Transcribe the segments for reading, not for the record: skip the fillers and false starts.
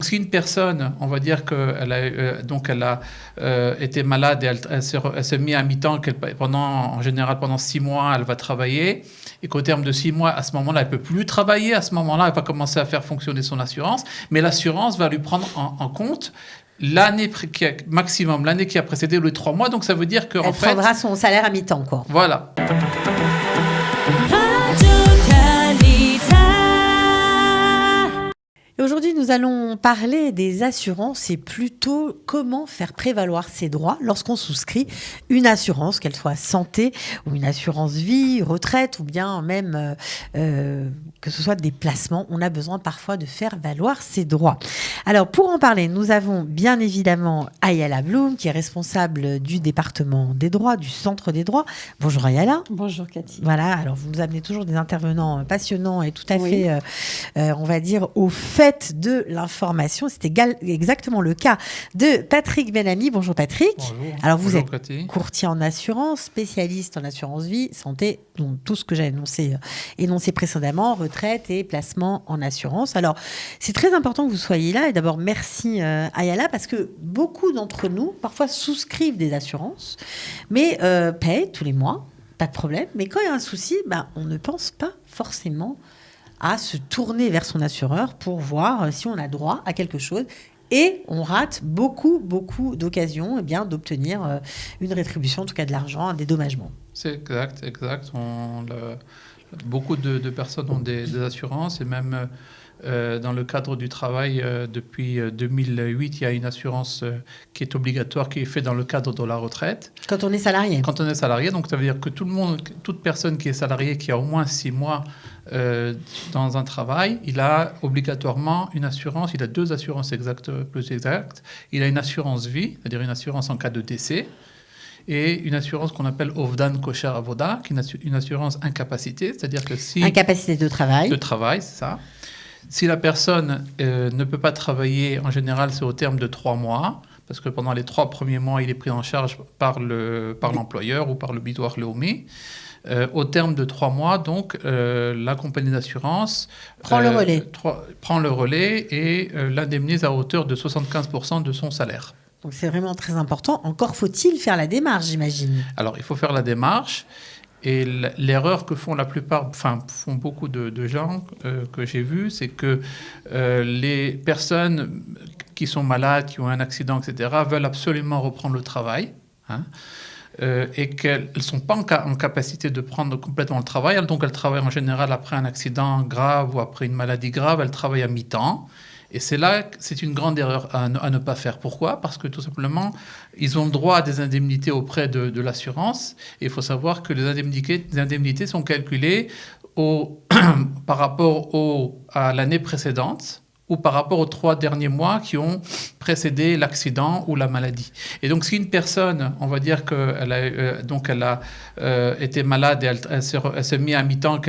si une personne, on va dire qu'elle a été malade et elle s'est mise à mi-temps, en général pendant 6 mois, elle va travailler, et qu'au terme de 6 mois, à ce moment-là, elle ne peut plus travailler, à ce moment-là, elle va commencer à faire fonctionner son assurance, mais l'assurance va lui prendre en compte l'année maximum, l'année qui a précédé les 3 mois, donc ça veut dire qu'en fait... Elle prendra son salaire à mi-temps, quoi. Voilà. Et aujourd'hui, nous allons parler des assurances et plutôt comment faire prévaloir ses droits lorsqu'on souscrit une assurance, qu'elle soit santé ou une assurance vie, retraite ou bien même que ce soit des placements. On a besoin parfois de faire valoir ses droits. Alors, pour en parler, nous avons bien évidemment Ayala Bloom, qui est responsable du département des droits, du centre des droits. Bonjour Ayala. Bonjour Cathy. Voilà, alors vous nous amenez toujours des intervenants passionnants et tout à fait, on va dire, au fait de l'information. C'est exactement le cas de Patrick Benami. Bonjour Patrick. Bonjour. Alors vous Bonjour, êtes Cathy. courtier en assurance, spécialiste en assurance vie, santé, donc tout ce que j'ai énoncé précédemment, retraite et placement en assurance. Alors c'est très important que vous soyez là et d'abord merci Ayala, parce que beaucoup d'entre nous parfois souscrivent des assurances mais payent tous les mois, pas de problème, mais quand il y a un souci, on ne pense pas forcément à se tourner vers son assureur pour voir si on a droit à quelque chose. Et on rate beaucoup d'occasions d'obtenir une rétribution, en tout cas de l'argent, un dédommagement. C'est exact. Beaucoup de personnes ont des assurances et même dans le cadre du travail, depuis 2008, il y a une assurance qui est obligatoire, qui est faite dans le cadre de la retraite. Quand on est salarié. Quand on est salarié, donc ça veut dire que toute personne qui est salariée, qui a au moins 6 mois dans un travail, il a obligatoirement une assurance, il a 2 assurances plus exactes. Il a une assurance vie, c'est-à-dire une assurance en cas de décès, et une assurance qu'on appelle Ovdan Kosher Avoda, qui est une assurance incapacité, c'est-à-dire que si... Incapacité de travail. De travail, c'est ça. Si la personne ne peut pas travailler, en général, c'est au terme de 3 mois, parce que pendant les 3 premiers mois, il est pris en charge par l'employeur ou par le Bidoar Leumi. Au terme de 3 mois, donc, la compagnie d'assurance prend le relais et l'indemnise à hauteur de 75% de son salaire. Donc c'est vraiment très important. Encore faut-il faire la démarche, j'imagine. Alors, il faut faire la démarche. Et l'erreur que font font beaucoup de gens que j'ai vus, c'est que les personnes qui sont malades, qui ont un accident, etc., veulent absolument reprendre le travail, et qu'elles ne sont pas en capacité de prendre complètement le travail. Donc elles travaillent en général après un accident grave ou après une maladie grave, elles travaillent à mi-temps. Et c'est une grande erreur à ne pas faire. Pourquoi ? Parce que tout simplement, ils ont le droit à des indemnités auprès de l'assurance. Et il faut savoir que les indemnités sont calculées par rapport à l'année précédente ou par rapport aux 3 derniers mois qui ont précédé l'accident ou la maladie. Et donc, si une personne, on va dire qu'elle a été malade et elle s'est mise à mi-temps,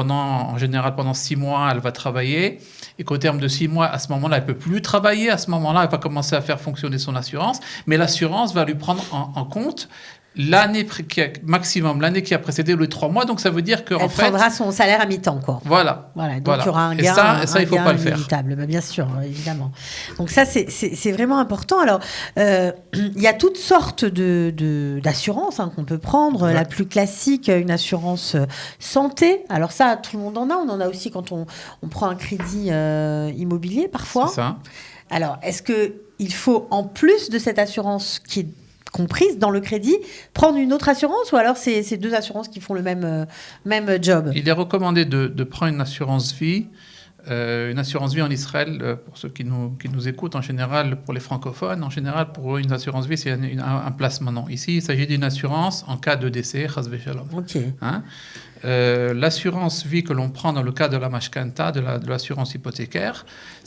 en général pendant 6 mois, elle va travailler, et qu'au terme de 6 mois, à ce moment-là, elle ne peut plus travailler, à ce moment-là, elle va commencer à faire fonctionner son assurance, mais l'assurance va lui prendre en compte l'année maximum, l'année qui a précédé les 3 mois, donc ça veut dire qu'en fait... Elle prendra son salaire à mi-temps, quoi. Voilà. Donc il y aura un gain, et ça il ne faut pas le faire. Bien sûr, évidemment. Donc ça, c'est vraiment important. Alors, il y a toutes sortes d'assurances qu'on peut prendre. Exact. La plus classique, une assurance santé. Alors ça, tout le monde en a. On en a aussi quand on prend un crédit immobilier, parfois. C'est ça. Alors, est-ce qu'il faut, en plus de cette assurance qui est comprise dans le crédit, prendre une autre assurance, ou alors c'est 2 assurances qui font le même job? Il est recommandé de prendre une assurance vie. Une assurance vie en Israël, pour ceux qui nous écoutent, en général, pour les francophones, en général, pour eux, une assurance vie, c'est un placement. Non, ici, il s'agit d'une assurance en cas de décès, chas v'shalom. Ok. L'assurance vie que l'on prend dans le cas de la mashkenta, de l'assurance hypothécaire,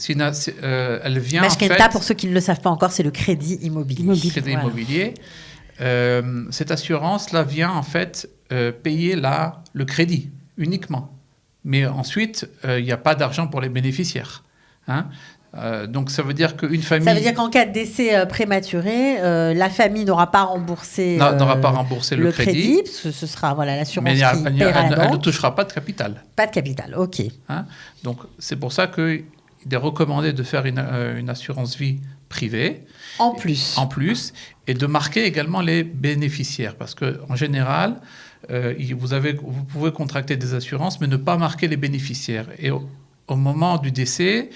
elle vient mashkenta, en fait... pour ceux qui ne le savent pas encore, c'est le crédit immobilier. Immobilier. Cette assurance-là vient en fait payer le crédit uniquement. Mais ensuite, il n'y a pas d'argent pour les bénéficiaires. Donc, ça veut dire qu'une famille... Ça veut dire qu'en cas de décès prématuré, la famille n'aura pas remboursé le crédit, parce que ce sera l'assurance qui paiera la banque. Elle ne touchera pas de capital. Pas de capital, ok. Donc, c'est pour ça que il est recommandé de faire une assurance vie privée. En plus, et de marquer également les bénéficiaires. Parce qu'en général, vous pouvez contracter des assurances, mais ne pas marquer les bénéficiaires. Et au moment du décès,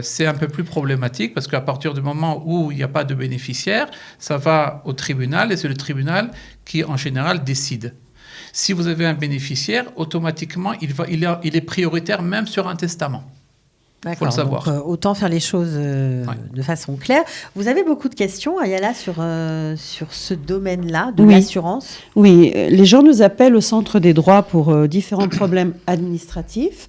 c'est un peu plus problématique, parce qu'à partir du moment où il n'y a pas de bénéficiaire, ça va au tribunal, et c'est le tribunal qui, en général, décide. Si vous avez un bénéficiaire, automatiquement, il est prioritaire même sur un testament. D'accord, faut le savoir. Donc, autant faire les choses de façon claire. Vous avez beaucoup de questions, Ayala, sur ce domaine-là de l'assurance? Oui, les gens nous appellent au Centre des droits pour différents problèmes administratifs.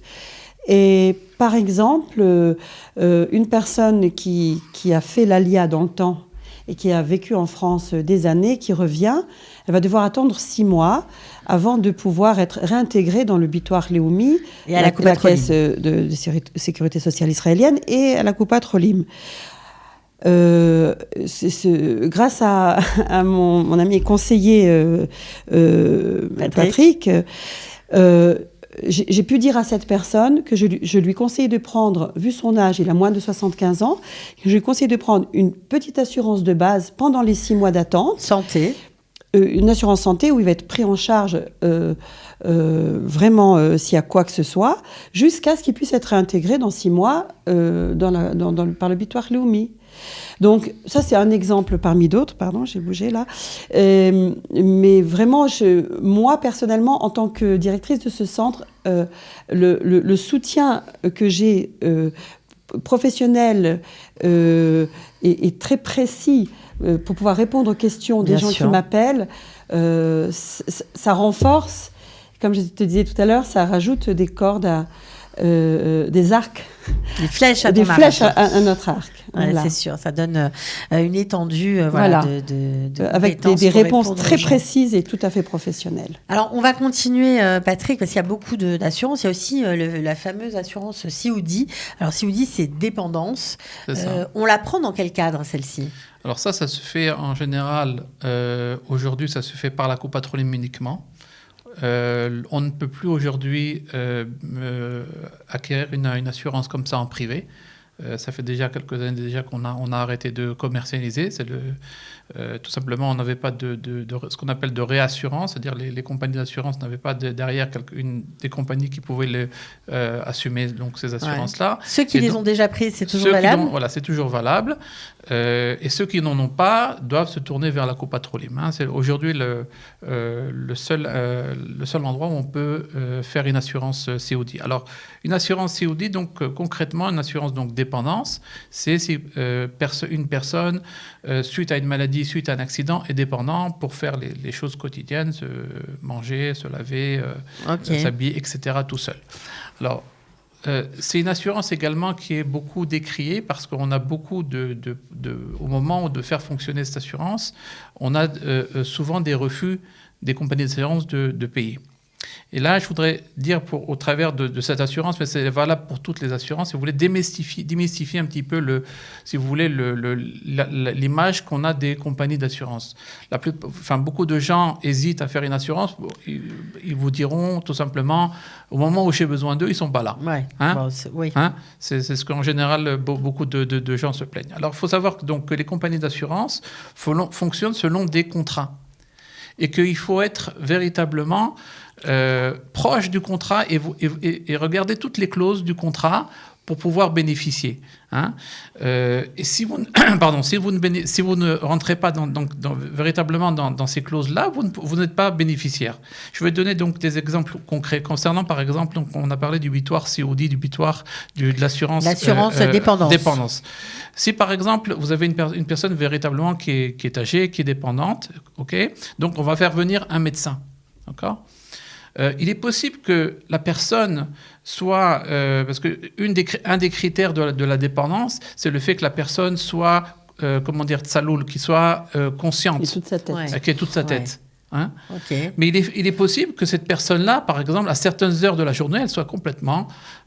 Et par exemple, une personne qui a fait l'ALIA dans le temps et qui a vécu en France des années, qui revient, elle va devoir attendre 6 mois avant de pouvoir être réintégrée dans le Bitoire Leumi, et à la caisse de sécurité sociale israélienne, et à la Coupat Rolim. Grâce à mon ami et conseiller Patrick, j'ai pu dire à cette personne que je lui conseille de prendre, vu son âge, il a moins de 75 ans, je lui conseille de prendre une petite assurance de base pendant les 6 mois d'attente. Santé. Une assurance santé où il va être pris en charge vraiment s'il y a quoi que ce soit, jusqu'à ce qu'il puisse être réintégré dans 6 mois par le Bitoire Leumi. Donc ça, c'est un exemple parmi d'autres. Pardon, j'ai bougé là. Mais vraiment, moi, personnellement, en tant que directrice de ce centre, le soutien que j'ai professionnel et très précis pour pouvoir répondre aux questions des gens qui m'appellent, ça renforce, comme je te disais tout à l'heure, ça rajoute des cordes des arcs. Des flèches à notre arc. Ouais, voilà. C'est sûr, ça donne une étendue avec des réponses très précises et tout à fait professionnelles. Alors, on va continuer, Patrick, parce qu'il y a beaucoup d'assurances. Il y a aussi la fameuse assurance Sioudi. Alors, Sioudi, c'est dépendance. On la prend dans quel cadre, celle-ci? Alors ça se fait en général, aujourd'hui, ça se fait par la Coupat Rolim uniquement. On ne peut plus aujourd'hui acquérir une assurance comme ça en privé. Ça fait déjà quelques années déjà qu'on a arrêté de commercialiser. Tout simplement, on n'avait pas de ce qu'on appelle de réassurance, c'est-à-dire les compagnies d'assurance n'avaient pas derrière des compagnies qui pouvaient assumer donc ces assurances-là. Ceux qui les ont déjà prises, c'est toujours valable. Voilà, c'est toujours valable. Et ceux qui n'en ont pas doivent se tourner vers la Coupat Rolim. C'est aujourd'hui le seul endroit où on peut faire une assurance COD. Alors, une assurance COD, donc concrètement, une assurance donc dépendance, c'est si une personne, suite à une maladie, suite à un accident, est dépendant pour faire les choses quotidiennes, se manger, se laver, s'habiller, etc., tout seul. Alors, c'est une assurance également qui est beaucoup décriée parce qu'on a beaucoup au moment de faire fonctionner cette assurance, on a souvent des refus des compagnies d'assurance de payer. Et là, je voudrais dire au travers de cette assurance, mais c'est valable pour toutes les assurances, si vous voulez démystifier un petit peu l'image qu'on a des compagnies d'assurance. Beaucoup de gens hésitent à faire une assurance. Ils vous diront tout simplement, au moment où j'ai besoin d'eux, ils sont pas là. Ouais. C'est ce qu'en général beaucoup de gens se plaignent. Alors, il faut savoir que les compagnies d'assurance fonctionnent selon des contrats et qu'il faut être véritablement proche du contrat et regarder toutes les clauses du contrat pour pouvoir bénéficier. Et si vous ne rentrez pas véritablement dans ces clauses-là, vous n'êtes pas bénéficiaire. Je vais donner donc des exemples concrets concernant, par exemple, donc on a parlé du bitoire COD, du bitoire de l'assurance dépendance. Si par exemple vous avez une personne véritablement qui est âgée, qui est dépendante, donc on va faire venir un médecin, d'accord. Il est possible que la personne soit... parce qu'un des critères de la dépendance, c'est le fait que la personne soit, tsaloul, qui soit consciente. Qui ait toute sa tête. Qui ait toute sa tête. Mais il est possible que cette personne-là, par exemple, à certaines heures de la journée, elle soit complètement...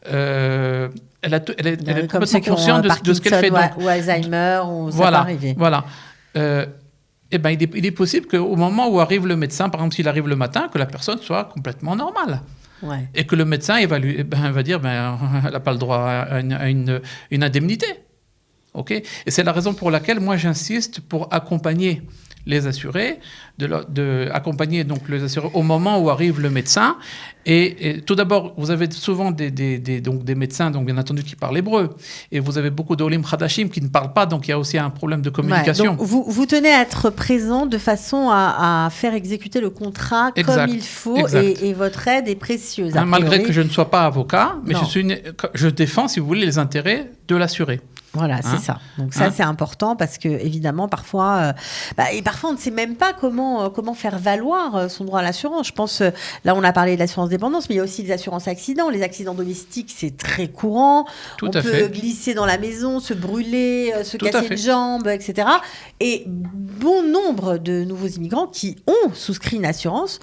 elle est complètement consciente de ce qu'elle fait. Ou Alzheimer, ou ça peut arriver. Voilà. Il est possible qu'au moment où arrive le médecin, par exemple s'il arrive le matin, que la personne soit complètement normale. Ouais. et que le médecin va dire elle n'a pas le droit à une indemnité. Okay, et c'est la raison pour laquelle moi j'insiste pour accompagner les assurés, accompagner donc les assurés au moment où arrive le médecin. Et tout d'abord, vous avez souvent des médecins, donc bien entendu, qui parlent hébreu. Et vous avez beaucoup d'Olim Khadashim qui ne parlent pas, donc il y a aussi un problème de communication. Ouais, donc vous tenez à être présent de façon à faire exécuter le contrat comme il faut, et votre aide est précieuse. Malgré que je ne sois pas avocat, mais je défends, si vous voulez, les intérêts de l'assuré. Voilà, c'est ça. Donc ça, c'est important parce que évidemment, parfois, on ne sait même pas comment faire valoir son droit à l'assurance. Je pense, là, on a parlé de l'assurance dépendance, mais il y a aussi les assurances accidents. Les accidents domestiques, c'est très courant. On peut glisser dans la maison, se brûler, se casser une jambe, etc. Et bon nombre de nouveaux immigrants qui ont souscrit une assurance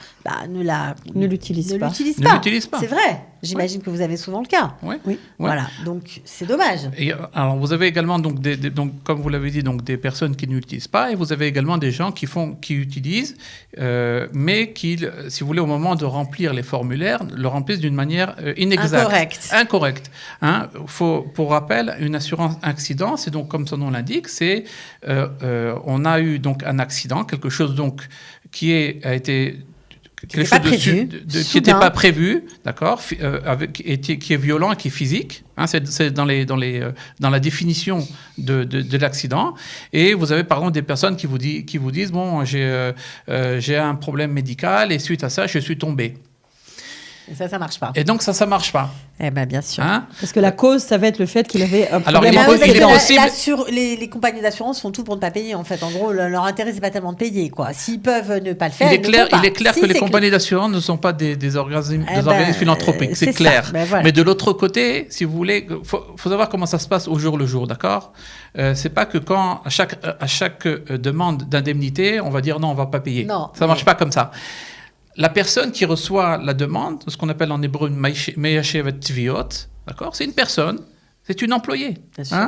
ne l'utilisent pas. C'est vrai. J'imagine que vous avez souvent le cas. Oui. Voilà, donc c'est dommage. Et alors vous avez également donc comme vous l'avez dit, donc des personnes qui n'utilisent pas, et vous avez également des gens qui utilisent, mais qui, si vous voulez, au moment de remplir les formulaires, le remplissent d'une manière inexacte, incorrecte. Pour rappel, une assurance accident, c'est donc comme son nom l'indique, c'est on a eu donc un accident, quelque chose donc qui a été quelque chose qui n'était pas prévu, d'accord, qui est violent et qui est physique. C'est dans la définition de l'accident. Et vous avez par exemple des personnes qui vous disent bon, j'ai un problème médical et suite à ça, je suis tombé. Et ça marche pas. Et donc ça marche pas. Eh bien, bien sûr. Parce que la cause, ça va être le fait qu'il avait un problème. Alors, il est possible. Les compagnies d'assurance font tout pour ne pas payer, en fait. En gros, leur intérêt, c'est pas tellement de payer, quoi. S'ils peuvent ne pas le faire, il est clair que les compagnies d'assurance ne sont pas des organismes philanthropiques, c'est clair. Voilà. Mais de l'autre côté, si vous voulez, faut savoir comment ça se passe au jour le jour, d'accord ? C'est pas que quand à chaque demande d'indemnité, on va dire non, on va pas payer. Non, ça marche pas comme ça. La personne qui reçoit la demande, ce qu'on appelle en hébreu Meyashevet Tviot, d'accord, c'est une personne, c'est une employée.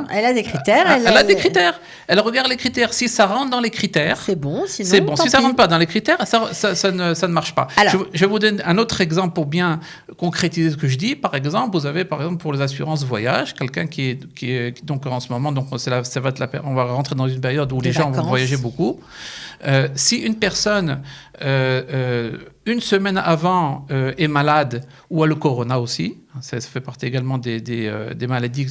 Elle a des critères. Elle a des critères. Elle regarde les critères. Si ça rentre dans les critères, c'est bon. Sinon, c'est bon. Si ça rentre pas dans les critères, ça ne marche pas. Alors, je vais vous donner un autre exemple pour bien concrétiser ce que je dis. Par exemple, vous avez pour les assurances voyage, quelqu'un qui est donc en ce moment, donc on va rentrer dans une période où les gens vont voyager beaucoup. Si une personne une semaine avant est malade ou a le corona aussi, ça fait partie également des maladies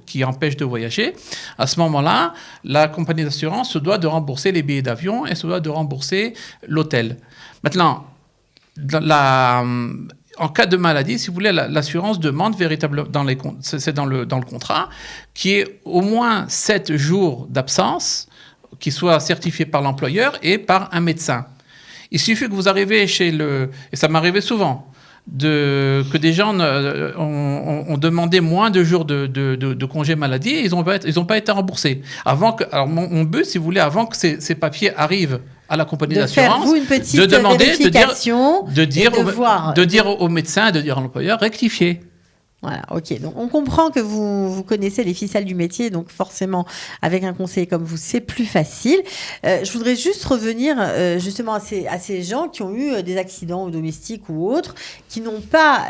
qui empêchent de voyager, à ce moment-là, la compagnie d'assurance se doit de rembourser les billets d'avion et se doit de rembourser l'hôtel. Maintenant, en cas de maladie, si vous voulez, l'assurance demande véritablement, c'est dans le contrat, qu'il y ait au moins 7 jours d'absence qui soient certifiés par l'employeur et par un médecin. Il suffit que vous arrivez et ça m'arrivait souvent, que des gens ont demandé moins de jours de congé maladie et ils n'ont pas été remboursés. Alors mon but, si vous voulez, avant que ces papiers arrivent à la compagnie d'assurance, de demander, de dire au médecin, de dire à l'employeur, rectifier. Voilà, ok. Donc, on comprend que vous connaissez les ficelles du métier, donc forcément, avec un conseiller comme vous, c'est plus facile. Je voudrais juste revenir justement à ces gens qui ont eu des accidents domestiques ou autres, qui n'ont pas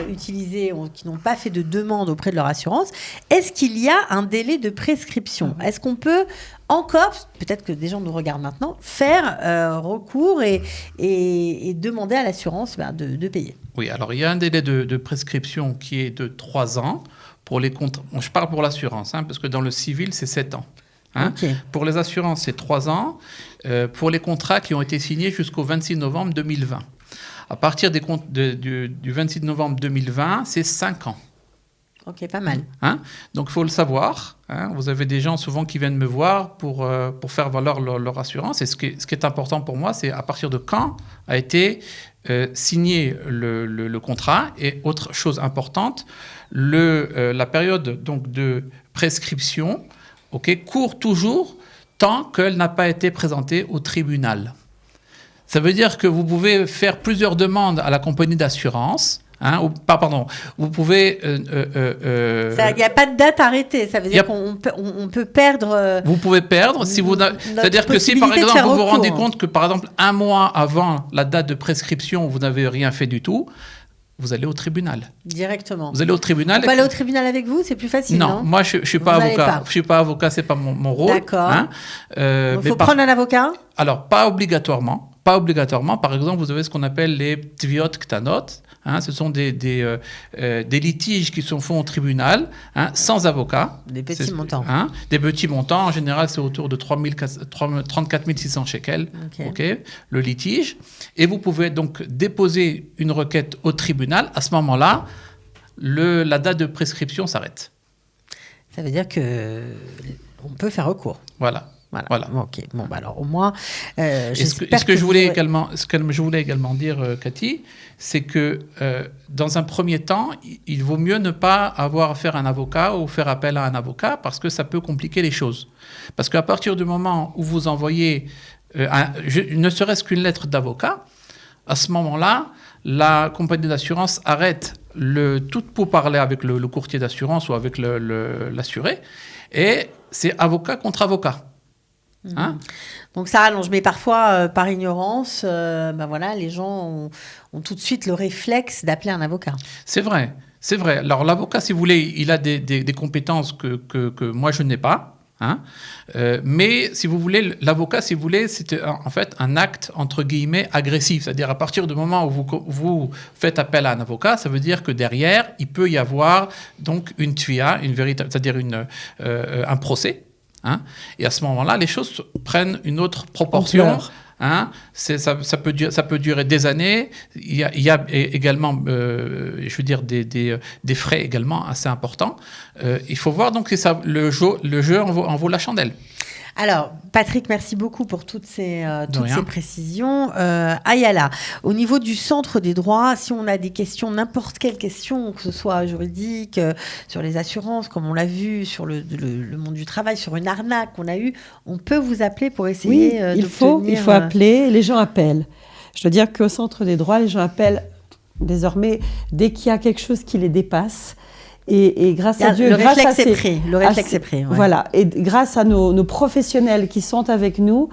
utilisé, qui n'ont pas fait de demande auprès de leur assurance. Est-ce qu'il y a un délai de prescription ? Est-ce qu'on peut encore, peut-être que des gens nous regardent maintenant, faire recours et demander à l'assurance de payer ? Oui, alors il y a un délai de prescription qui est de 3 ans pour les contrats. Je parle pour l'assurance, parce que dans le civil, c'est 7 ans. Okay. Pour les assurances, c'est 3 ans. Pour les contrats qui ont été signés jusqu'au 26 novembre 2020. À partir du 26 novembre 2020, c'est 5 ans. Ok, pas mal. Donc, il faut le savoir. Vous avez des gens souvent qui viennent me voir pour faire valoir leur assurance. Et ce qui est important pour moi, c'est à partir de quand a été signé le contrat. Et autre chose importante, la période donc, de prescription court toujours tant qu'elle n'a pas été présentée au tribunal. Ça veut dire que vous pouvez faire plusieurs demandes à la compagnie d'assurance. Vous pouvez... Il n'y a pas de date arrêtée, ça veut dire qu'on peut perdre... Vous pouvez perdre, c'est-à-dire que si par exemple vous vous rendez compte que par exemple 1 mois avant la date de prescription, vous n'avez rien fait du tout, vous allez au tribunal. Directement. Vous allez au tribunal. On peut aller au tribunal avec vous, c'est plus facile, non? Moi, je suis pas avocat. Je suis pas avocat, c'est pas mon rôle. D'accord. Il faut prendre un avocat? Alors, pas obligatoirement. Pas obligatoirement. Par exemple, vous avez ce qu'on appelle les tviot ktanot. Ce sont des litiges qui sont faits au tribunal, sans avocat. Des petits montants. Des petits montants. En général, c'est autour de 34 600 shekels, okay, le litige. Et vous pouvez donc déposer une requête au tribunal. À ce moment-là, la date de prescription s'arrête. Ça veut dire qu'on peut faire recours. Voilà. Ok. Bon, alors au moins, ce que je voulais également dire, Cathy, c'est que dans un premier temps, il vaut mieux ne pas avoir affaire à un avocat ou faire appel à un avocat parce que ça peut compliquer les choses. Parce qu'à partir du moment où vous envoyez ne serait-ce qu'une lettre d'avocat, à ce moment-là, la compagnie d'assurance arrête tout pour parler avec le courtier d'assurance ou avec l'assuré, et c'est avocat contre avocat. Donc ça rallonge, mais parfois par ignorance, les gens ont tout de suite le réflexe d'appeler un avocat. C'est vrai. Alors l'avocat, si vous voulez, il a des compétences que moi je n'ai pas. Mais si vous voulez, l'avocat, si vous voulez, c'est en fait un acte entre guillemets agressif. C'est-à-dire à partir du moment où vous faites appel à un avocat, ça veut dire que derrière, il peut y avoir donc une tvia, c'est-à-dire un procès. Et à ce moment-là, les choses prennent une autre proportion. Ça peut durer des années. Il y a également, des frais également assez importants. Il faut voir donc si le jeu en vaut la chandelle. Alors, Patrick, merci beaucoup pour toutes ces précisions. Ayala, au niveau du centre des droits, si on a des questions, n'importe quelle question, que ce soit juridique, sur les assurances, comme on l'a vu, sur le monde du travail, sur une arnaque qu'on a eue, on peut vous appeler pour essayer d'obtenir... Il faut appeler, les gens appellent. Je dois dire qu'au centre des droits, les gens appellent désormais dès qu'il y a quelque chose qui les dépasse. Et grâce à Dieu, le réflexe est pris. Voilà, et grâce à nos professionnels qui sont avec nous,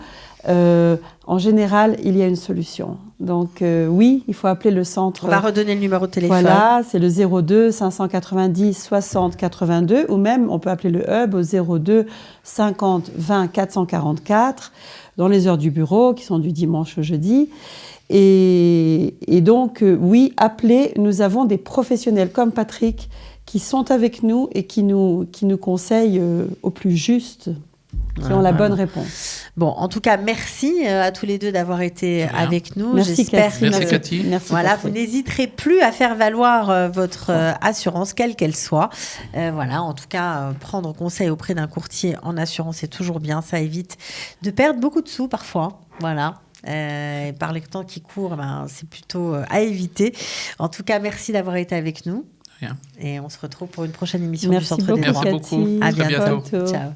en général, il y a une solution. Donc oui, il faut appeler le centre. On va redonner le numéro de téléphone. Voilà, c'est le 02 590 60 82, ou même on peut appeler le hub au 02 50 20 444 dans les heures du bureau, qui sont du dimanche au jeudi. Et donc oui, appelez. Nous avons des professionnels comme Patrick qui sont avec nous et qui nous conseillent au plus juste, qui ont la bonne réponse. Bon, en tout cas, merci à tous les deux d'avoir été avec nous. Merci Cathy. Merci Cathy. Vous n'hésiterez plus à faire valoir votre assurance, quelle qu'elle soit. En tout cas, prendre conseil auprès d'un courtier en assurance, c'est toujours bien. Ça évite de perdre beaucoup de sous parfois. Voilà. Par les temps qui courent, c'est plutôt à éviter. En tout cas, merci d'avoir été avec nous. Rien. Et on se retrouve pour une prochaine émission du Centre des Droits. Merci beaucoup. À bientôt. Ciao.